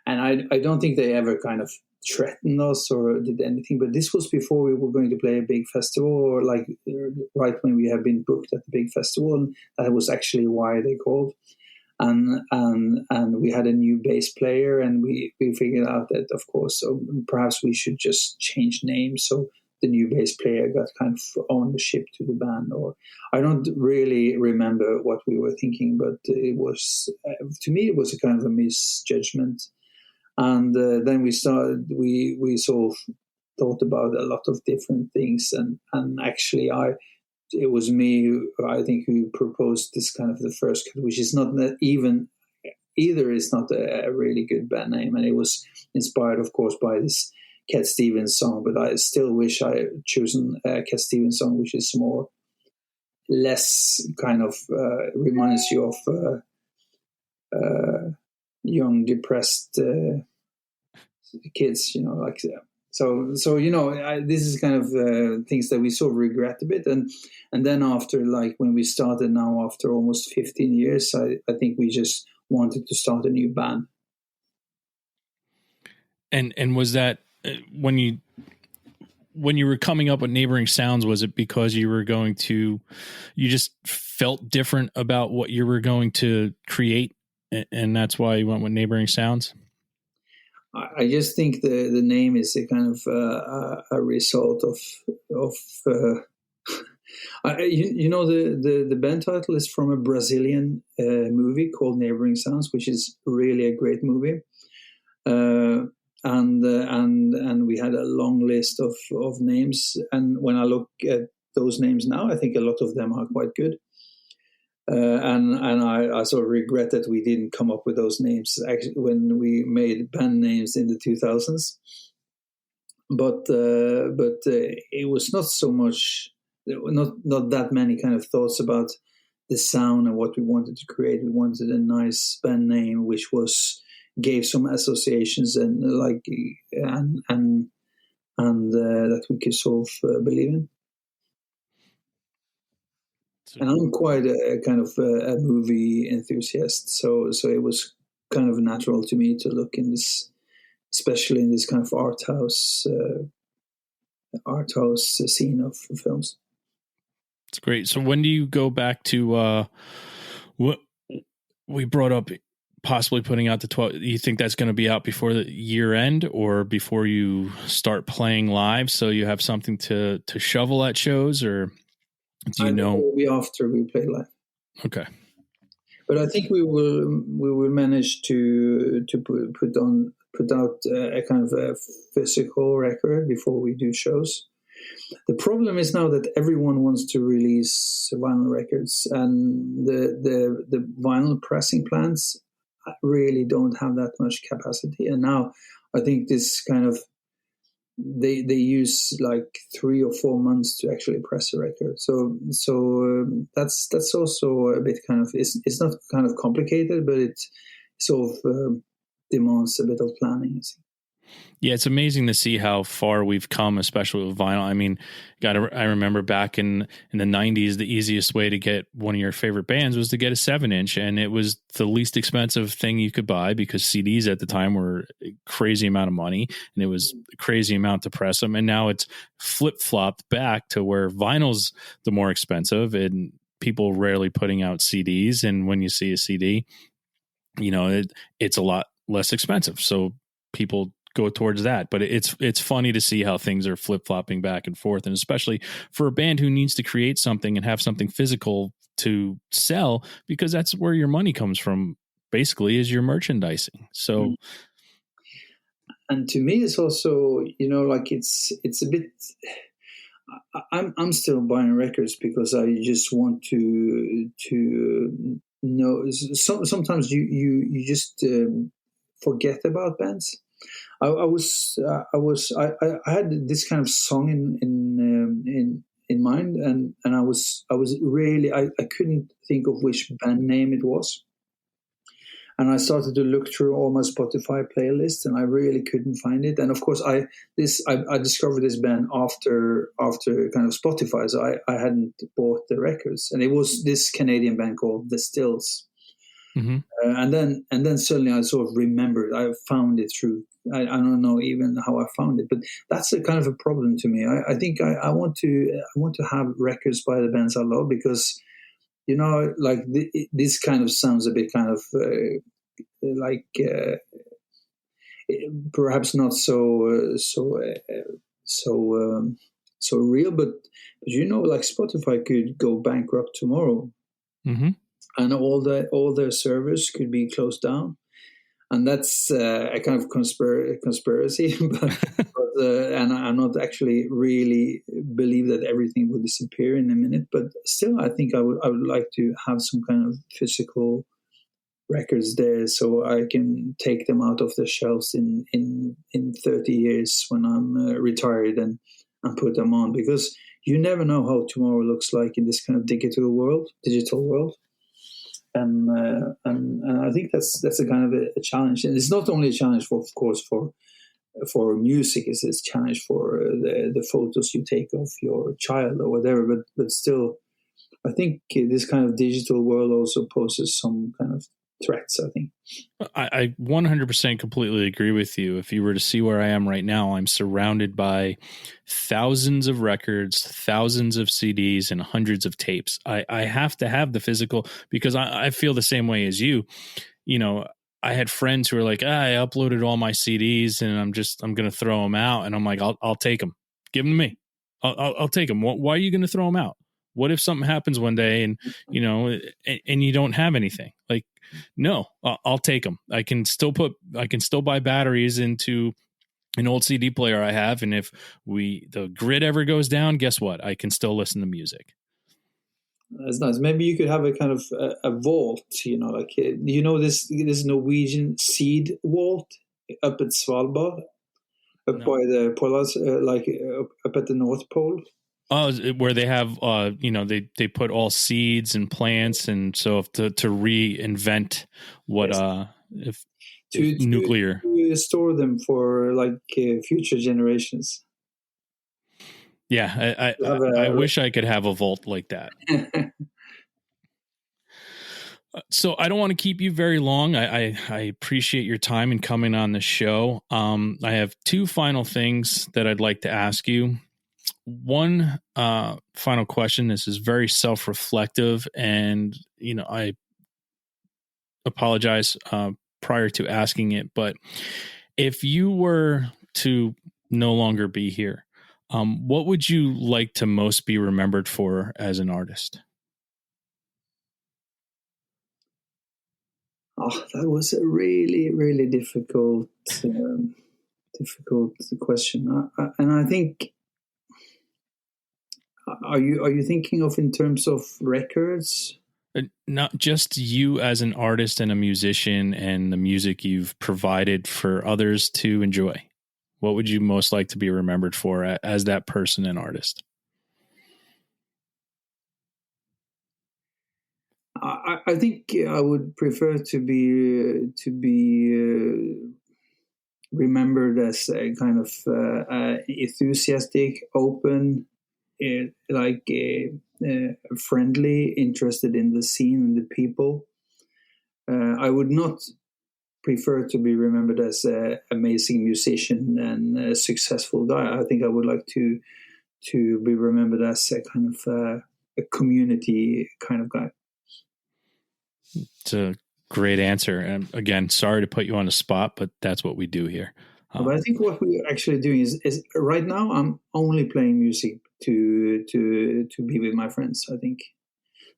Speaker 2: And I don't think they ever kind of threatened us or did anything. But this was before we were going to play a big festival, or right when we had been booked at the big festival. And that was actually why they called. And we had a new bass player, and we figured out that, of course, so perhaps we should just change names. So the new bass player got kind of ownership to the band, or I don't really remember what we were thinking, but it was, to me, it was a kind of a misjudgment. And then we sort of thought about a lot of different things, and actually it was me who proposed this kind of the First Cut, which is not even either is not a really good band name, and it was inspired, of course, by this Cat Stevens song. But I still wish I had chosen a Cat Stevens song, which is less kind of reminds you of young depressed kids, like that. So this is kind of things that we sort of regret a bit, and then after, like when we started now after almost 15 years, I think we just wanted to start a new band.
Speaker 1: And was that when you when you were coming up with Neighboring Sounds, was it because you just felt different about what you were going to create, and that's why you went with Neighboring Sounds?
Speaker 2: I just think the name is a kind of a result of the band title is from a Brazilian movie called Neighboring Sounds, which is really a great movie. And we had a long list of names, and when I look at those names now, I think a lot of them are quite good. And I sort of regret that we didn't come up with those names actually when we made band names in the 2000s. But it was not so much, not that many kind of thoughts about the sound and what we wanted to create. We wanted a nice band name which gave some associations and that we could sort of believe in. And I'm quite a kind of a movie enthusiast, so it was kind of natural to me to look in this, especially in this kind of art house scene of films.
Speaker 1: It's great. So when do you go back to what we brought up, possibly putting out the 12? You think that's going to be out before the year end or before you start playing live, so you have something to shovel at shows, or do you know?
Speaker 2: It will be after we play live.
Speaker 1: Okay.
Speaker 2: But I think we will manage to put out a kind of a physical record before we do shows. The problem is now that everyone wants to release vinyl records, and the vinyl pressing plants really don't have that much capacity. And now I think this kind of they use like 3 or 4 months to actually press a record. So that's also a bit kind of, it's not kind of complicated, but it sort of demands a bit of planning.
Speaker 1: Yeah, it's amazing to see how far we've come, especially with vinyl. I mean, I remember back in the 90s, the easiest way to get one of your favorite bands was to get a 7-inch, and it was the least expensive thing you could buy because CDs at the time were a crazy amount of money, and it was a crazy amount to press them. And now it's flip-flopped back to where vinyl's the more expensive, and people rarely putting out CDs. And when you see a CD, it's a lot less expensive. So people go towards that. But it's funny to see how things are flip-flopping back and forth, and especially for a band who needs to create something and have something physical to sell, because that's where your money comes from, basically, is your merchandising. So
Speaker 2: and to me it's also, like it's a bit, I'm still buying records because I just want to know. Sometimes you just forget about bands. I had this kind of song in mind, and I was really, I couldn't think of which band name it was, and I started to look through all my Spotify playlists, and I really couldn't find it. And of course, I discovered this band after kind of Spotify, so I hadn't bought the records, and it was this Canadian band called The Stills. Mm-hmm. And then suddenly I sort of remembered. I found it through. I don't know even how I found it, but that's a kind of a problem to me. I think I want to have records by the bands I love, because like this kind of sounds a bit kind of like perhaps not so real, but like Spotify could go bankrupt tomorrow. Mm-hmm. And all their servers could be closed down, and that's a kind of conspiracy. but and I'm not actually really believe that everything will disappear in a minute. But still, I think I would like to have some kind of physical records there, so I can take them out of the shelves in 30 years when I'm retired and put them on, because you never know how tomorrow looks like in this kind of digital world. And I think that's a kind of a challenge, and it's not only a challenge for, of course, for music. It's a challenge for the photos you take of your child or whatever. But still, I think this kind of digital world also poses some kind of threats, I think.
Speaker 1: I 100% completely agree with you. If you were to see where I am right now, I'm surrounded by thousands of records, thousands of CDs, and hundreds of tapes. I have to have the physical because I feel the same way as you. You know, I had friends who were like, I uploaded all my CDs and I'm going to throw them out. And I'm like, I'll take them. Give them to me. I'll take them. Why are you going to throw them out? What if something happens one day and, and you don't have anything? Like, no, I'll take them. I can still buy batteries into an old CD player I have. And if the grid ever goes down, guess what? I can still listen to music.
Speaker 2: That's nice. Maybe you could have a kind of a vault, like this Norwegian seed vault up at Svalbard, by the polars, up at the North Pole.
Speaker 1: Oh, where they have, they put all seeds and plants, and so if to reinvent what, yes. if nuclear,
Speaker 2: to store them for future generations.
Speaker 1: Yeah, I wish I could have a vault like that. So I don't want to keep you very long. I appreciate your time and coming on the show. I have two final things that I'd like to ask you. One final question. This is very self-reflective, and I apologize prior to asking it, but if you were to no longer be here, what would you like to most be remembered for as an artist?
Speaker 2: Oh, that was a really, really difficult question. And I think, are you thinking of in terms of records?
Speaker 1: Not just you as an artist and a musician and the music you've provided for others to enjoy. What would you most like to be remembered for as that person and artist?
Speaker 2: I think I would prefer to be remembered as a kind of enthusiastic, open, friendly, interested in the scene and the people. I would not prefer to be remembered as an amazing musician and a successful guy. I think I would like to be remembered as a kind of a community kind of guy.
Speaker 1: It's a great answer. And again, sorry to put you on the spot, but that's what we do here.
Speaker 2: But I think what we're actually doing is right now I'm only playing music to be with my friends, I think.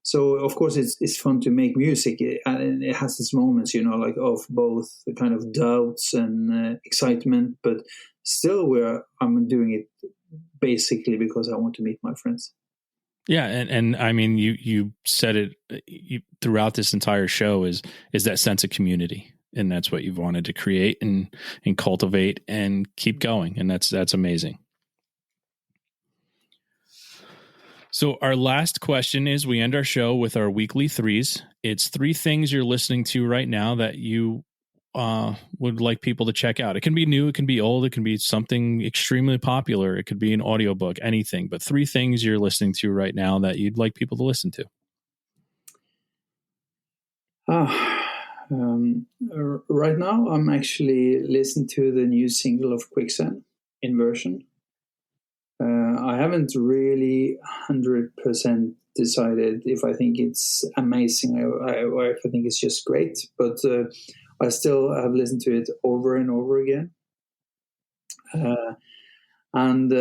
Speaker 2: So of course it's fun to make music, and it has its moments, of both the kind of doubts and excitement, but still I'm doing it basically because I want to meet my friends.
Speaker 1: Yeah, and I mean you said it throughout this entire show is that sense of community, and that's what you've wanted to create and cultivate and keep going, and that's amazing. So our last question is, we end our show with our weekly threes. It's 3 things you're listening to right now that you would like people to check out. It can be new, it can be old, it can be something extremely popular, it could be an audiobook, anything, but 3 things you're listening to right now that you'd like people to listen to.
Speaker 2: Right now I'm actually listening to the new single of Quicksand, Inversion. I haven't really 100% decided if I think it's amazing or if I think it's just great, but I still have listened to it over and over again. And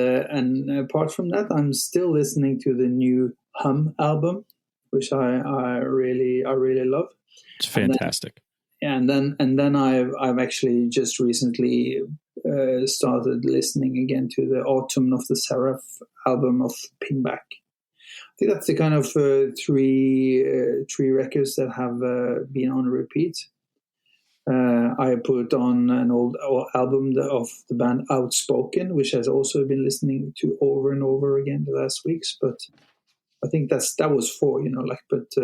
Speaker 2: apart from that, I'm still listening to the new Hum album, which I really love.
Speaker 1: It's fantastic.
Speaker 2: And then I've actually just recently started listening again to the Autumn of the Seraph album of Pinback. I think that's the kind of 3 records that have been on repeat. I put on an old album of the band Outspoken, which has also been listening to over and over again the last weeks. But I think that was 4, But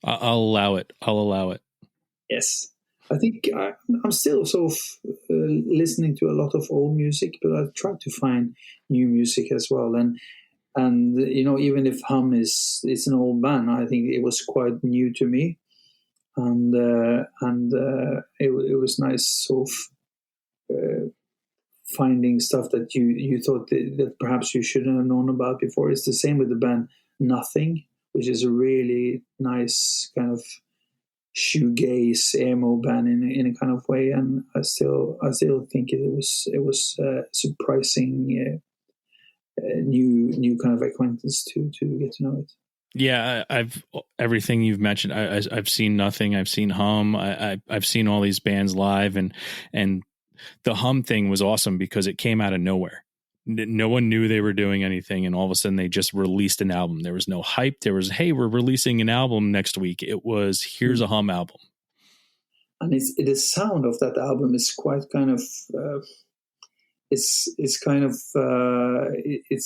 Speaker 1: I'll allow it.
Speaker 2: Yes. I think I'm still sort of listening to a lot of old music, but I try to find new music as well. And even if Hum is an old band, I think it was quite new to me. it was nice sort of finding stuff that you thought that perhaps you shouldn't have known about before. It's the same with the band Nothing, which is a really nice kind of shoegaze emo band in a kind of way, and I still think it was surprising new kind of acquaintance to get to know it.
Speaker 1: Yeah, I've everything you've mentioned. I've seen Nothing. I've seen Hum. I've seen all these bands live, and the Hum thing was awesome because it came out of nowhere. No one knew they were doing anything, and all of a sudden they just released an album. There was no hype. There was, hey, we're releasing an album next week. It was, here's a Hum album.
Speaker 2: And the sound of that album is quite kind of it's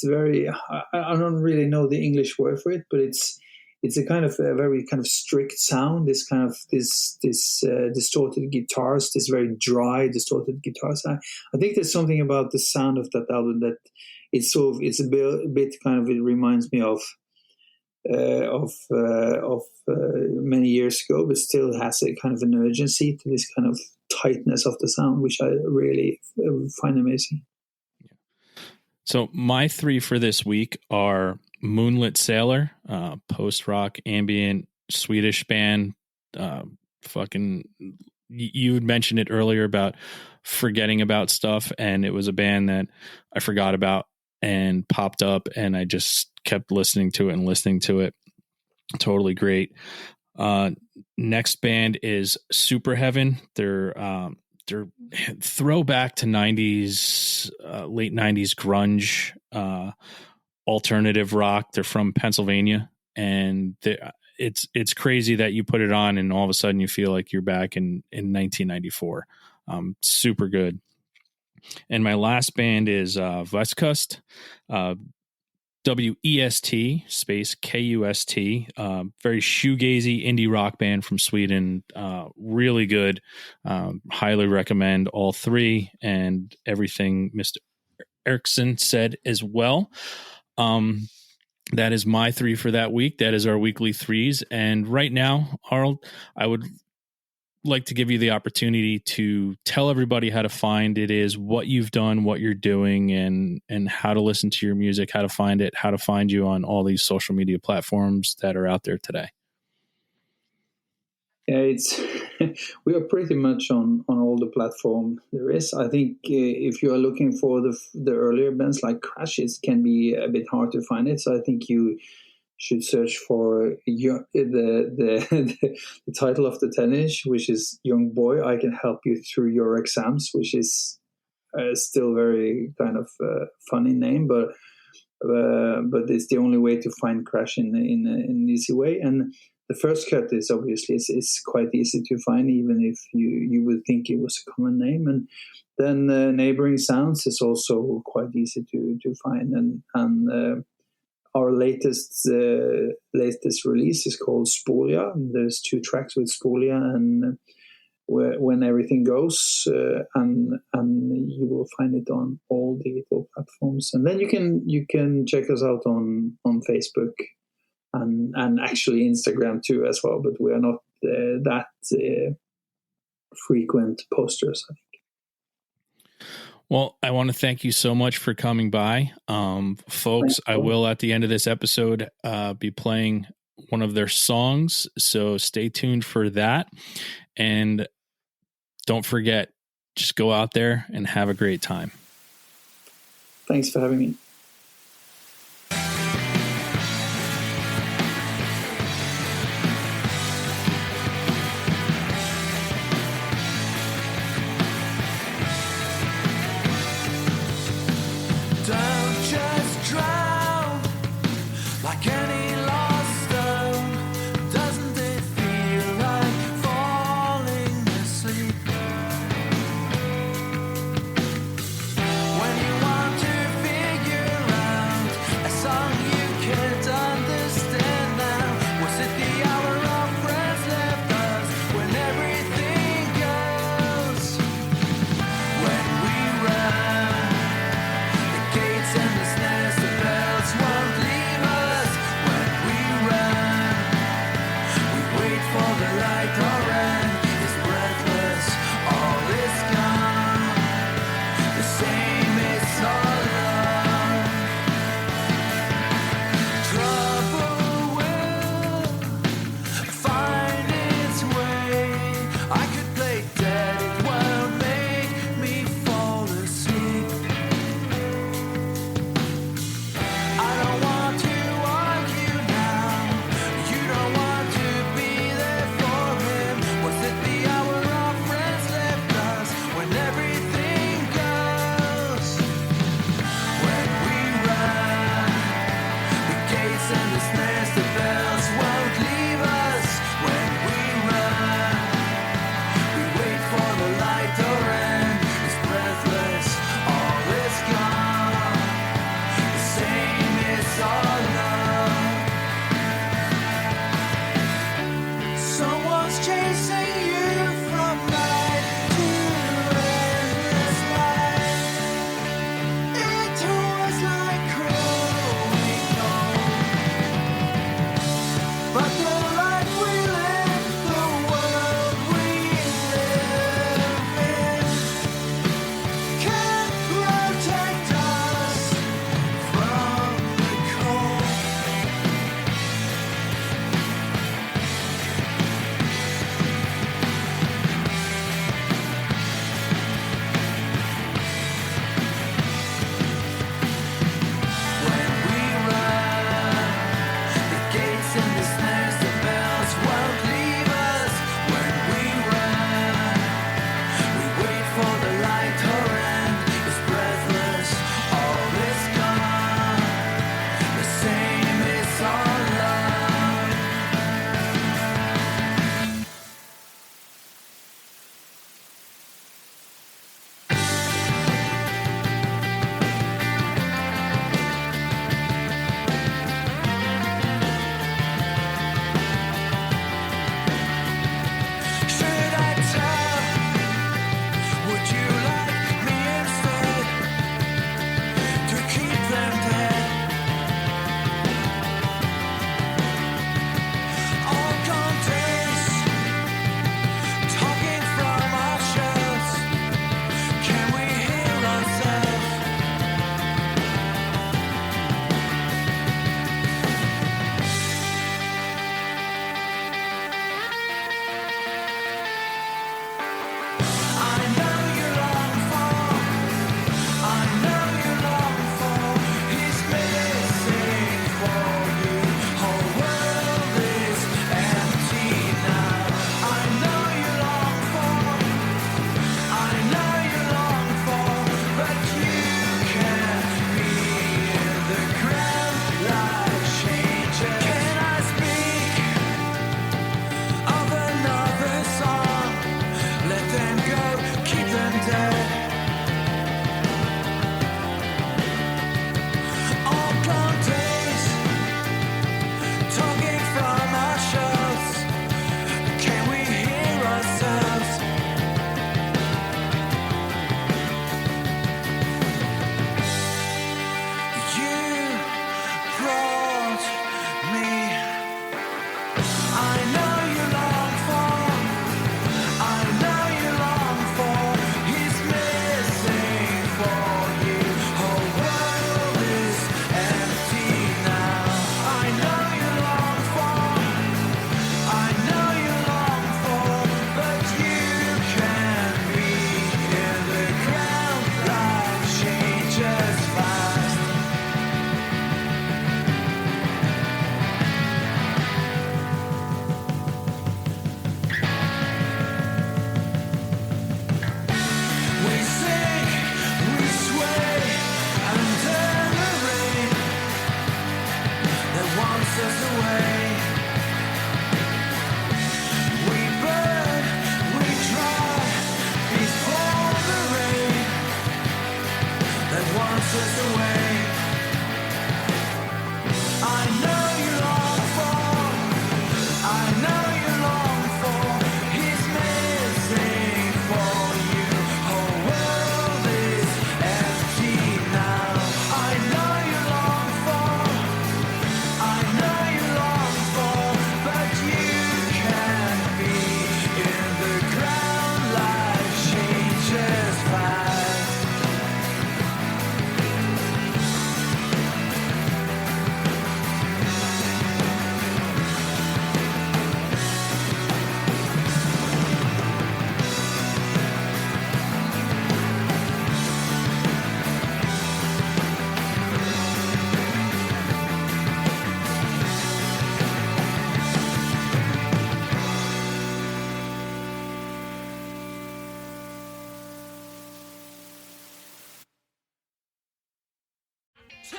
Speaker 2: very, I don't really know the English word for it, but it's a kind of a very kind of strict sound. This kind of this distorted guitars, this very dry distorted guitars. I think there's something about the sound of that album that it's a bit kind of, it reminds me of many years ago, but still has a kind of an urgency to this kind of tightness of the sound, which I really find amazing.
Speaker 1: So my 3 for this week are Moonlit Sailor, post-rock, ambient, Swedish band. You had mentioned it earlier about forgetting about stuff, and it was a band that I forgot about and popped up, and I just kept listening to it. Totally great. Next band is Super Heaven. They're throwback to 90s, late 90s grunge, alternative rock. They're from Pennsylvania, and it's crazy that you put it on and all of a sudden you feel like you're back in 1994. Super good. And my last band is Vestkust, WEST space KUST, very shoegazy indie rock band from Sweden. Really good. Highly recommend all 3 and everything Mr. Eriksen said as well. That is my 3 for that week. That is our weekly 3s. And right now, Arild, I would like to give you the opportunity to tell everybody how to find it is, what you've done, what you're doing, and how to listen to your music, how to find it, how to find you on all these social media platforms that are out there today.
Speaker 2: Yeah, we are pretty much on all the platform there is. I think if you are looking for the earlier bands like Crash, it can be a bit hard to find it. So I think you should search for the title of the 10-inch, which is Young Boy, I Can Help You Through Your Exams, which is still very kind of funny name, but it's the only way to find Crash in an easy way. And the first cut is obviously it's quite easy to find, even if you would think it was a common name. And then Neighboring Sounds is also quite easy to find, and our latest release is called Spolia. There's 2 tracks with Spolia and When Everything Goes, and you will find it on all digital platforms. And then you can check us out on Facebook and actually Instagram too as well. But we are not that frequent posters, I think.
Speaker 1: Well, I want to thank you so much for coming by. Folks, I will at the end of this episode be playing one of their songs, so stay tuned for that. And don't forget, just go out there and have a great time.
Speaker 2: Thanks for having me.
Speaker 3: When you want to figure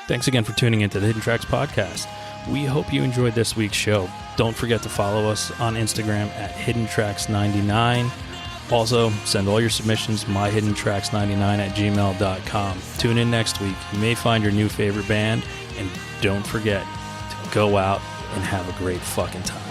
Speaker 1: Thanks again for tuning into the Hidden Tracks podcast. We hope you enjoyed this week's show. Don't forget to follow us on Instagram at HiddenTracks99. Also, send all your submissions myhiddentracks99@gmail.com. Tune in next week. You may find your new favorite band, and don't forget to go out and have a great fucking time.